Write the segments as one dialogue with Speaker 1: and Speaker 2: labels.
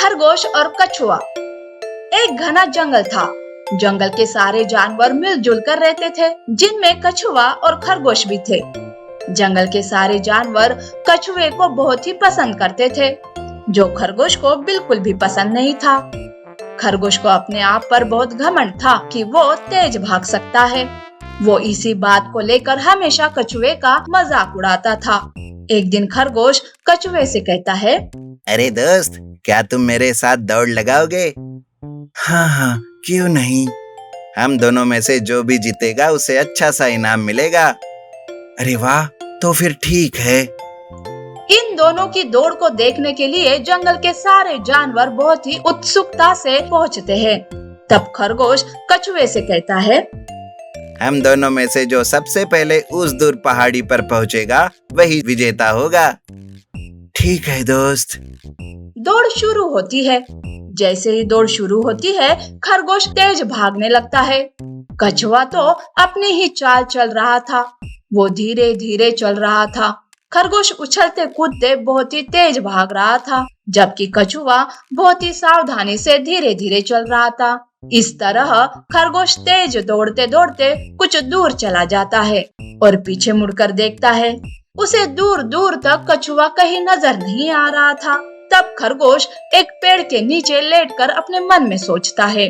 Speaker 1: खरगोश और कछुआ। एक घना जंगल था। जंगल के सारे जानवर मिलजुल कर रहते थे, जिनमें कछुआ और खरगोश भी थे। जंगल के सारे जानवर कछुए को बहुत ही पसंद करते थे, जो खरगोश को बिल्कुल भी पसंद नहीं था। खरगोश को अपने आप पर बहुत घमंड था कि वो तेज भाग सकता है। वो इसी बात को लेकर हमेशा कछुए का मजाक उड़ाता था। एक दिन खरगोश कछुए से कहता है,
Speaker 2: अरे दोस्त, क्या तुम मेरे साथ दौड़ लगाओगे? हाँ हाँ, क्यों नहीं। हम दोनों में से जो भी जीतेगा उसे अच्छा सा इनाम मिलेगा। अरे वाह, तो फिर ठीक है।
Speaker 1: इन दोनों की दौड़ को देखने के लिए जंगल के सारे जानवर बहुत ही उत्सुकता से पहुंचते हैं। तब खरगोश कछुए से कहता है,
Speaker 2: हम दोनों में से जो सबसे पहले उस दूर पहाड़ी पर पहुंचेगा वही विजेता होगा। ठीक है दोस्त।
Speaker 1: दौड़ शुरू होती है। जैसे ही दौड़ शुरू होती है, खरगोश तेज भागने लगता है। कछुआ तो अपनी ही चाल चल रहा था। वो धीरे धीरे चल रहा था। खरगोश उछलते कूदते बहुत ही तेज भाग रहा था, जबकि कछुआ बहुत ही सावधानी से धीरे धीरे चल रहा था। इस तरह खरगोश तेज दौड़ते दौड़ते कुछ दूर चला जाता है और पीछे मुड़कर देखता है। उसे दूर दूर तक कछुआ कहीं नजर नहीं आ रहा था। तब खरगोश एक पेड़ के नीचे लेटकर अपने मन में सोचता है,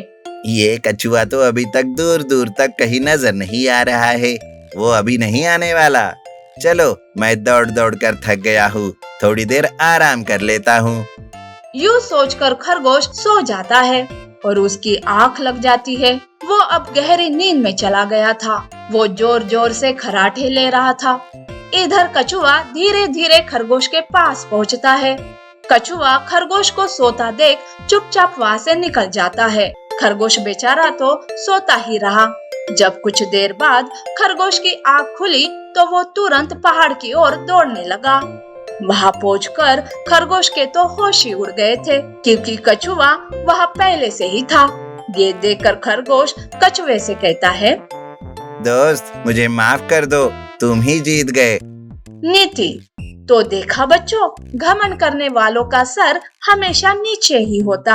Speaker 2: ये कछुआ तो अभी तक दूर दूर तक कहीं नजर नहीं आ रहा है। वो अभी नहीं आने वाला। चलो, मैं दौड़ दौड़ कर थक गया हूँ, थोड़ी देर आराम कर लेता हूँ।
Speaker 1: यूं सोचकर खरगोश सो जाता है और उसकी आंख लग जाती है। वो अब गहरी नींद में चला गया था। वो जोर जोर से खराटे ले रहा था। इधर कछुआ धीरे धीरे खरगोश के पास पहुंचता है। कछुआ खरगोश को सोता देख चुपचाप वहां से निकल जाता है। खरगोश बेचारा तो सोता ही रहा। जब कुछ देर बाद खरगोश की आंख खुली तो वो तुरंत पहाड़ की ओर दौड़ने लगा। वहां पहुंचकर खरगोश के तो होश ही उड़ गए थे, क्योंकि कछुआ वहां पहले से ही था। ये देखकर खरगोश कछुए से कहता है,
Speaker 2: दोस्त, मुझे माफ कर दो, तुम ही जीत गए।
Speaker 1: नीति। तो देखा बच्चों, घमंड करने वालों का सर हमेशा नीचे ही होता